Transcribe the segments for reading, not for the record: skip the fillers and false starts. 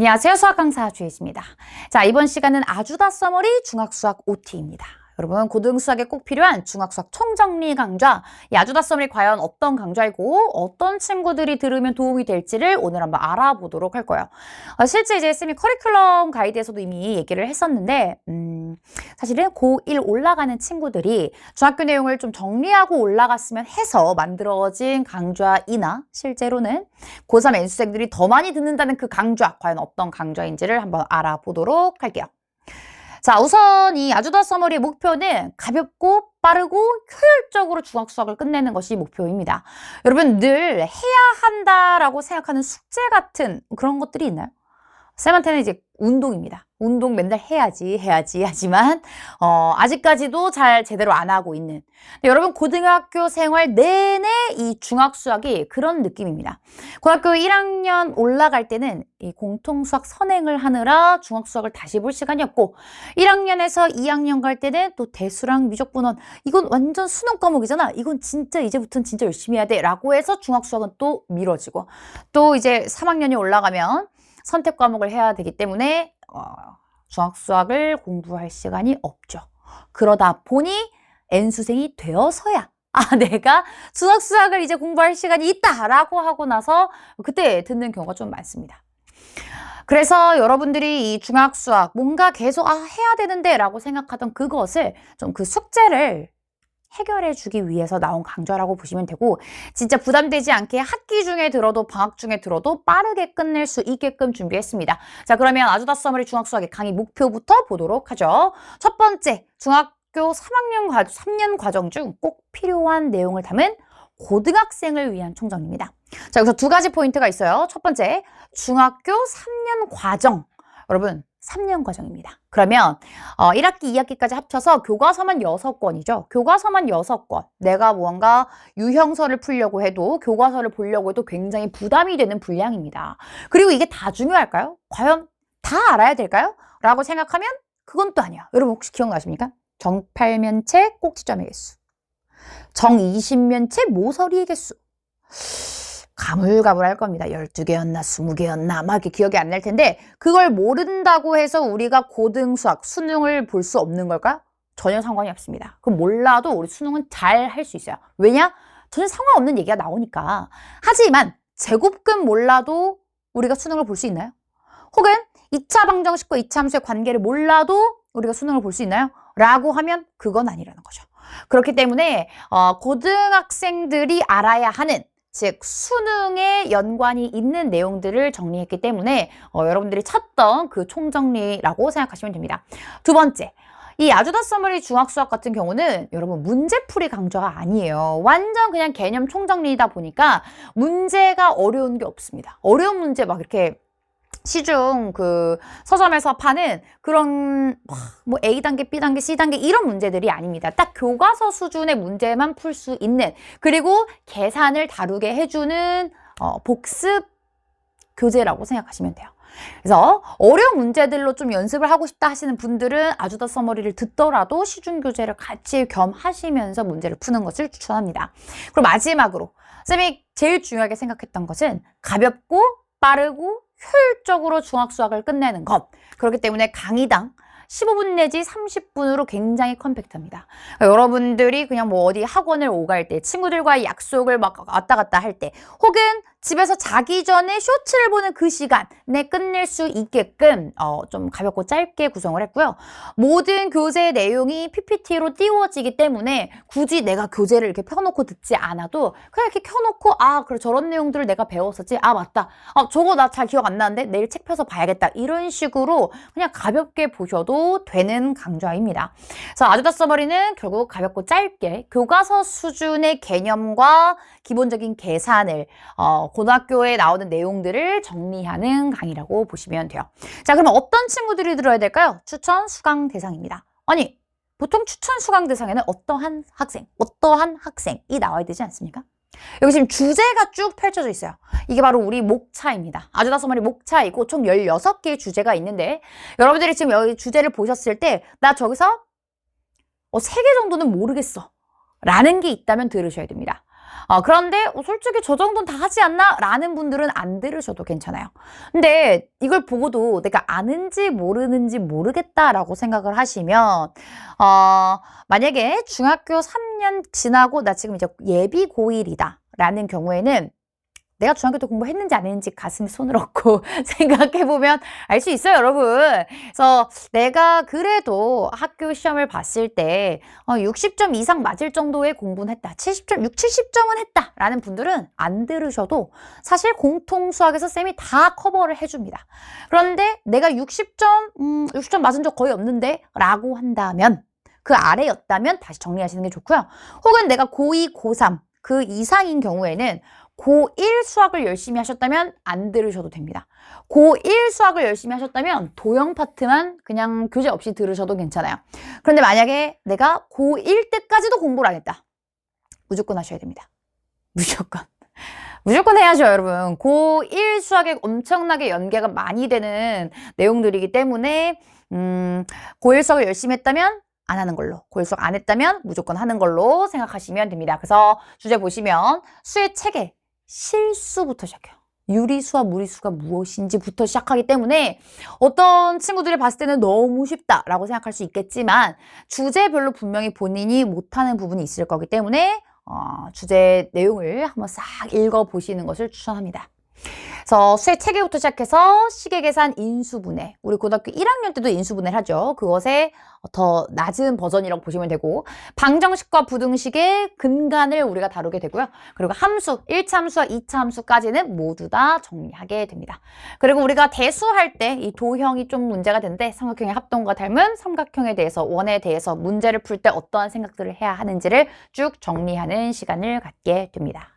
안녕하세요. 수학 강사 주혜지입니다. 자, 이번 시간은 아주다 서머리 중학수학 OT입니다. 여러분, 고등수학에 꼭 필요한 중학수학 총정리 강좌, 이 아주다 서머리 과연 어떤 강좌이고 어떤 친구들이 들으면 도움이 될지를 오늘 한번 알아보도록 할 거예요. 실제 이제 쌤이 커리큘럼 가이드에서도 이미 얘기를 했었는데 사실은 고1 올라가는 친구들이 중학교 내용을 좀 정리하고 올라갔으면 해서 만들어진 강좌이나 실제로는 고3 N수생들이 더 많이 듣는다는 그 강좌, 과연 어떤 강좌인지를 한번 알아보도록 할게요. 자, 우선 이 아주다 서머리의 목표는 가볍고 빠르고 효율적으로 중학수학을 끝내는 것이 목표입니다. 여러분, 늘 해야 한다라고 생각하는 숙제 같은 그런 것들이 있나요? 쌤한테는 이제 운동입니다. 운동 맨날 해야지 하지만 아직까지도 잘 제대로 안 하고 있는. 여러분, 고등학교 생활 내내 이 중학수학이 그런 느낌입니다. 고등학교 1학년 올라갈 때는 이 공통수학 선행을 하느라 중학수학을 다시 볼 시간이었고 1학년에서 2학년 갈 때는 또 대수랑 미적분원 이건 완전 수능 과목이잖아. 이건 진짜 이제부터는 진짜 열심히 해야 돼 라고 해서 중학수학은 또 미뤄지고 또 이제 3학년이 올라가면 선택 과목을 해야 되기 때문에 중학수학을 공부할 시간이 없죠. 그러다 보니 N수생이 되어서야 내가 중학수학을 이제 공부할 시간이 있다라고 하고 나서 그때 듣는 경우가 좀 많습니다. 그래서 여러분들이 이 중학수학 뭔가 계속 해야 되는데 라고 생각하던 그것을 좀 그 숙제를 해결해 주기 위해서 나온 강좌라고 보시면 되고 진짜 부담되지 않게 학기 중에 들어도 방학 중에 들어도 빠르게 끝낼 수 있게끔 준비했습니다. 자, 그러면 아주다 서머리 중학수학의 강의 목표부터 보도록 하죠. 첫 번째, 중학교 3년 과정 중 꼭 필요한 내용을 담은 고등학생을 위한 총정리입니다. 자, 여기서 두 가지 포인트가 있어요. 첫 번째, 중학교 3년 과정. 여러분, 3년 과정입니다. 그러면 1학기, 2학기까지 합쳐서 교과서만 6권이죠. 교과서만 6권. 내가 무언가 유형설을 풀려고 해도 교과서를 보려고 해도 굉장히 부담이 되는 분량입니다. 그리고 이게 다 중요할까요? 과연 다 알아야 될까요? 라고 생각하면 그건 또 아니야. 여러분 혹시 기억나십니까? 정 8면체 꼭지점의 개수. 정 20면체 모서리의 개수. 가물가물할 겁니다. 12개였나 20개였나 막 이렇게 기억이 안 날 텐데 그걸 모른다고 해서 우리가 고등수학, 수능을 볼 수 없는 걸까요? 전혀 상관이 없습니다. 그럼 몰라도 우리 수능은 잘 할 수 있어요. 왜냐? 전혀 상관없는 얘기가 나오니까. 하지만 제곱근 몰라도 우리가 수능을 볼 수 있나요? 혹은 2차 방정식과 2차 함수의 관계를 몰라도 우리가 수능을 볼 수 있나요? 라고 하면 그건 아니라는 거죠. 그렇기 때문에 고등학생들이 알아야 하는 즉 수능에 연관이 있는 내용들을 정리했기 때문에 여러분들이 찾던 그 총정리라고 생각하시면 됩니다. 두 번째, 이 아주다 서머리 중학수학 같은 경우는 여러분 문제풀이 강좌가 아니에요. 완전 그냥 개념 총정리이다 보니까 문제가 어려운 게 없습니다. 어려운 문제 막 이렇게 시중 그 서점에서 파는 그런 뭐 A단계, B단계, C단계 이런 문제들이 아닙니다. 딱 교과서 수준의 문제만 풀 수 있는 그리고 계산을 다루게 해주는 복습 교재라고 생각하시면 돼요. 그래서 어려운 문제들로 좀 연습을 하고 싶다 하시는 분들은 아주다 서머리를 듣더라도 시중 교재를 같이 겸하시면서 문제를 푸는 것을 추천합니다. 그리고 마지막으로 쌤이 제일 중요하게 생각했던 것은 가볍고 빠르고 효율적으로 중학수학을 끝내는 것. 그렇기 때문에 강의당 15분 내지 30분으로 굉장히 컴팩트합니다. 여러분들이 그냥 뭐 어디 학원을 오갈 때, 친구들과의 약속을 막 왔다 갔다 할 때, 혹은 집에서 자기 전에 쇼츠를 보는 그 시간에 끝낼 수 있게끔 좀 가볍고 짧게 구성을 했고요. 모든 교재 내용이 PPT로 띄워지기 때문에 굳이 내가 교재를 이렇게 펴놓고 듣지 않아도 그냥 이렇게 켜놓고 그래 저런 내용들을 내가 배웠었지. 맞다. 저거 나 잘 기억 안 나는데 내일 책 펴서 봐야겠다. 이런 식으로 그냥 가볍게 보셔도 되는 강좌입니다. 그래서 아주다 서머리는 결국 가볍고 짧게 교과서 수준의 개념과 기본적인 계산을 고등학교에 나오는 내용들을 정리하는 강의라고 보시면 돼요. 자, 그러면 어떤 친구들이 들어야 될까요? 추천 수강 대상입니다. 아니, 보통 추천 수강 대상에는 어떠한 학생이 나와야 되지 않습니까? 여기 지금 주제가 쭉 펼쳐져 있어요. 이게 바로 우리 목차입니다. 아주다 서머리 목차이고 총 16개의 주제가 있는데 여러분들이 지금 여기 주제를 보셨을 때 나 저기서 3개 정도는 모르겠어 라는 게 있다면 들으셔야 됩니다. 그런데 솔직히 저 정도는 다 하지 않나? 라는 분들은 안 들으셔도 괜찮아요. 근데 이걸 보고도 내가 아는지 모르는지 모르겠다라고 생각을 하시면 만약에 중학교 3년 지나고 나 지금 이제 예비 고1이다 라는 경우에는 내가 중학교 때 공부했는지 안 했는지 가슴에 손을 얹고 생각해보면 알 수 있어요, 여러분. 그래서 내가 그래도 학교 시험을 봤을 때 60점 이상 맞을 정도의 공부는 했다. 70점, 70점은 했다. 라는 분들은 안 들으셔도 사실 공통수학에서 쌤이 다 커버를 해줍니다. 그런데 내가 60점 맞은 적 거의 없는데 라고 한다면 그 아래였다면 다시 정리하시는 게 좋고요. 혹은 내가 고2, 고3 그 이상인 경우에는 고1 수학을 열심히 하셨다면 안 들으셔도 됩니다. 고1 수학을 열심히 하셨다면 도형 파트만 그냥 교재 없이 들으셔도 괜찮아요. 그런데 만약에 내가 고1 때까지도 공부를 안 했다. 무조건 하셔야 됩니다. 무조건. 무조건 해야죠, 여러분. 고1 수학에 엄청나게 연계가 많이 되는 내용들이기 때문에 고1 수학을 열심히 했다면 안 하는 걸로, 고1 수학 안 했다면 무조건 하는 걸로 생각하시면 됩니다. 그래서 주제 보시면 수의 체계, 실수부터 시작해요. 유리수와 무리수가 무엇인지부터 시작하기 때문에 어떤 친구들이 봤을 때는 너무 쉽다라고 생각할 수 있겠지만 주제별로 분명히 본인이 못하는 부분이 있을 거기 때문에 주제 내용을 한번 싹 읽어보시는 것을 추천합니다. 그래서 수의 체계부터 시작해서 시계계산, 인수분해. 우리 고등학교 1학년 때도 인수분해를 하죠. 그것의 더 낮은 버전이라고 보시면 되고 방정식과 부등식의 근간을 우리가 다루게 되고요. 그리고 함수, 1차 함수와 2차 함수까지는 모두 다 정리하게 됩니다. 그리고 우리가 대수할 때 이 도형이 좀 문제가 되는데 삼각형의 합동과 닮은 삼각형에 대해서, 원에 대해서 문제를 풀 때 어떠한 생각들을 해야 하는지를 쭉 정리하는 시간을 갖게 됩니다.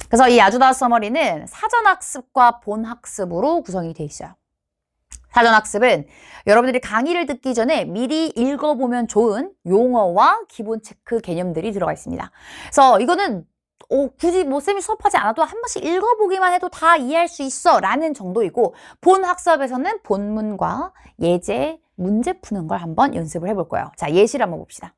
그래서 이 아주다 서머리는 사전학습과 본학습으로 구성이 되어 있어요. 사전학습은 여러분들이 강의를 듣기 전에 미리 읽어보면 좋은 용어와 기본 체크 개념들이 들어가 있습니다. 그래서 이거는 굳이 쌤이 수업하지 않아도 한 번씩 읽어보기만 해도 다 이해할 수 있어 라는 정도이고, 본학습에서는 본문과 예제, 문제 푸는 걸 한번 연습을 해볼 거예요. 자, 예시를 한번 봅시다.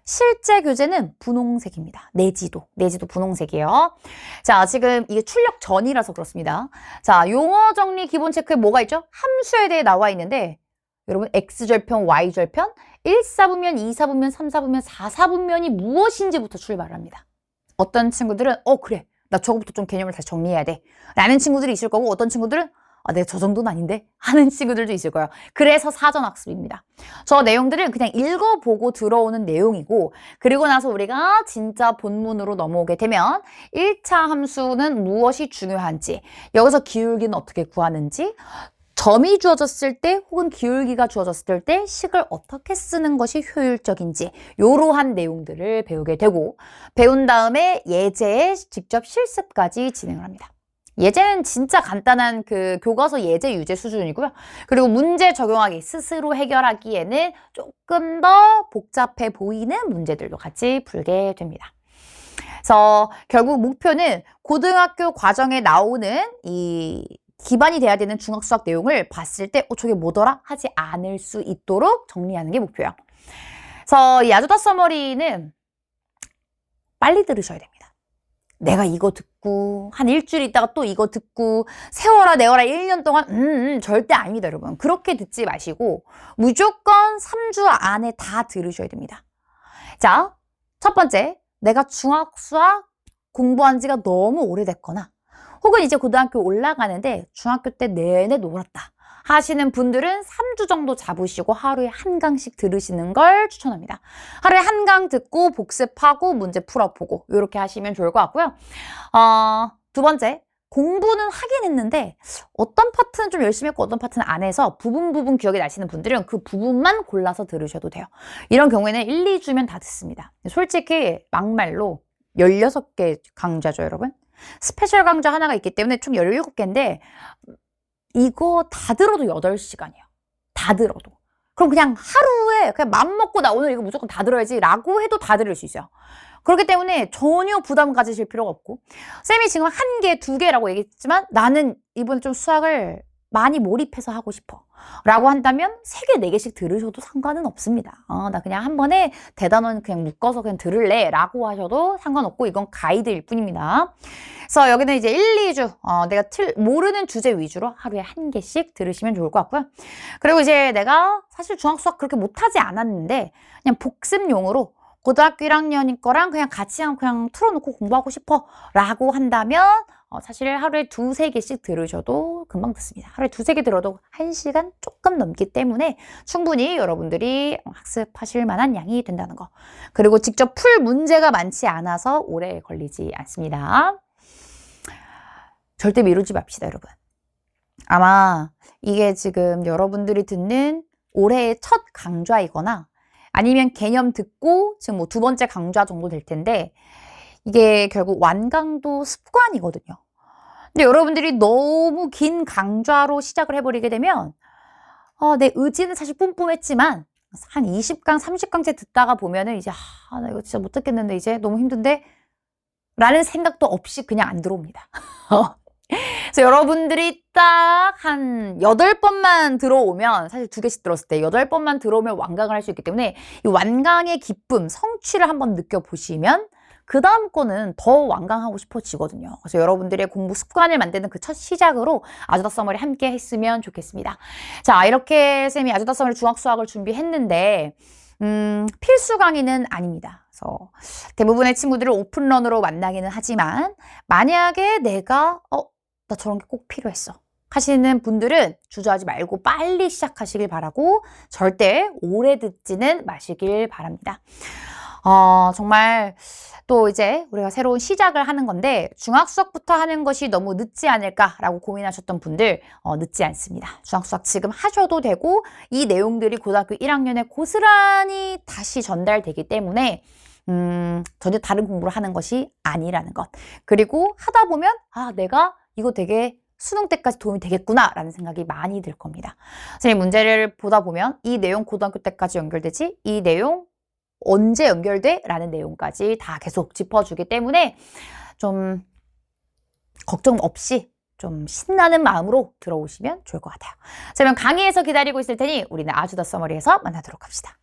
실제 교재는 분홍색입니다. 내지도 분홍색이에요. 자, 지금 이게 출력 전이라서 그렇습니다. 자, 용어 정리 기본 체크에 뭐가 있죠? 함수에 대해 나와 있는데 여러분 X절편, Y절편, 1사분면, 2사분면, 3사분면, 4사분면이 무엇인지부터 출발을 합니다. 어떤 친구들은 그래, 나 저거부터 좀 개념을 다시 정리해야 돼 라는 친구들이 있을 거고, 어떤 친구들은 내가 저 정도는 아닌데 하는 친구들도 있을 거예요. 그래서 사전학습입니다. 저 내용들을 그냥 읽어보고 들어오는 내용이고, 그리고 나서 우리가 진짜 본문으로 넘어오게 되면 1차 함수는 무엇이 중요한지, 여기서 기울기는 어떻게 구하는지, 점이 주어졌을 때 혹은 기울기가 주어졌을 때 식을 어떻게 쓰는 것이 효율적인지, 이러한 내용들을 배우게 되고, 배운 다음에 예제에 직접 실습까지 진행을 합니다. 예제는 진짜 간단한 그 교과서 예제 유제 수준이고요. 그리고 문제 적용하기, 스스로 해결하기에는 조금 더 복잡해 보이는 문제들도 같이 풀게 됩니다. 그래서 결국 목표는 고등학교 과정에 나오는 이 기반이 돼야 되는 중학수학 내용을 봤을 때 저게 뭐더라? 하지 않을 수 있도록 정리하는 게 목표예요. 그래서 이 아주다 서머리는 빨리 들으셔야 됩니다. 내가 이거 듣고 한 일주일 있다가 또 이거 듣고 세워라 내워라 1년 동안 절대 아닙니다, 여러분. 그렇게 듣지 마시고 무조건 3주 안에 다 들으셔야 됩니다. 자, 첫 번째, 내가 중학수학 공부한 지가 너무 오래됐거나 혹은 이제 고등학교 올라가는데 중학교 때 내내 놀았다 하시는 분들은 3주 정도 잡으시고 하루에 한 강씩 들으시는 걸 추천합니다. 하루에 한 강 듣고 복습하고 문제 풀어보고 이렇게 하시면 좋을 것 같고요. 두 번째, 공부는 하긴 했는데 어떤 파트는 좀 열심히 했고 어떤 파트는 안 해서 부분 기억이 나시는 분들은 그 부분만 골라서 들으셔도 돼요. 이런 경우에는 1, 2주면 다 듣습니다. 솔직히 막말로 16개 강좌죠, 여러분. 스페셜 강좌 하나가 있기 때문에 총 17개인데 이거 다 들어도 8시간이에요. 다 들어도. 그럼 그냥 하루에 그냥 맘먹고 나 오늘 이거 무조건 다 들어야지 라고 해도 다 들을 수 있어요. 그렇기 때문에 전혀 부담 가지실 필요가 없고, 쌤이 지금 1개, 2개라고 얘기했지만 나는 이번에 좀 수학을 많이 몰입해서 하고 싶어 라고 한다면 3개, 4개씩 들으셔도 상관은 없습니다. 나 그냥 한 번에 대단원 그냥 묶어서 그냥 들을래 라고 하셔도 상관없고 이건 가이드일 뿐입니다. 그래서 여기는 이제 1, 2주 내가 모르는 주제 위주로 하루에 1개씩 들으시면 좋을 것 같고요. 그리고 이제 내가 사실 중학 수학 그렇게 못하지 않았는데 그냥 복습용으로 고등학교 1학년인 거랑 그냥 같이 그냥 틀어놓고 공부하고 싶어 라고 한다면 사실 하루에 2, 3개씩 들으셔도 금방 듣습니다. 하루에 2, 3개 들어도 1시간 조금 넘기 때문에 충분히 여러분들이 학습하실 만한 양이 된다는 거. 그리고 직접 풀 문제가 많지 않아서 오래 걸리지 않습니다. 절대 미루지 맙시다, 여러분. 아마 이게 지금 여러분들이 듣는 올해의 첫 강좌이거나 아니면 개념 듣고 지금 뭐 2번째 강좌 정도 될 텐데 이게 결국 완강도 습관이거든요. 근데 여러분들이 너무 긴 강좌로 시작을 해버리게 되면 내 의지는 사실 뿜뿜했지만 한 20강, 30강째 듣다가 보면은 이제 나 이거 진짜 못 듣겠는데 이제 너무 힘든데 라는 생각도 없이 그냥 안 들어옵니다. 그래서 여러분들이 딱 한 8번만 들어오면 사실 2개씩 들었을 때 8번만 들어오면 완강을 할 수 있기 때문에 이 완강의 기쁨, 성취를 한번 느껴보시면 그 다음 거는 더 완강하고 싶어지거든요. 그래서 여러분들의 공부 습관을 만드는 그 첫 시작으로 아주다 서머리 함께 했으면 좋겠습니다. 자, 이렇게 쌤이 아주다 서머리 중학 수학을 준비했는데 필수 강의는 아닙니다. 그래서 대부분의 친구들을 오픈런으로 만나기는 하지만 만약에 내가 나 저런 게 꼭 필요했어 하시는 분들은 주저하지 말고 빨리 시작하시길 바라고 절대 오래 듣지는 마시길 바랍니다. 정말 또 이제 우리가 새로운 시작을 하는 건데 중학 수학부터 하는 것이 너무 늦지 않을까라고 고민하셨던 분들 늦지 않습니다. 중학 수학 지금 하셔도 되고 이 내용들이 고등학교 1학년에 고스란히 다시 전달되기 때문에 전혀 다른 공부를 하는 것이 아니라는 것. 그리고 하다 보면 내가 이거 되게 수능 때까지 도움이 되겠구나 라는 생각이 많이 들 겁니다. 선생님 문제를 보다 보면 이 내용 고등학교 때까지 연결되지? 이 내용 언제 연결돼? 라는 내용까지 다 계속 짚어주기 때문에 좀 걱정 없이 좀 신나는 마음으로 들어오시면 좋을 것 같아요. 자, 그럼 강의에서 기다리고 있을 테니 우리는 아주더 서머리에서 만나도록 합시다.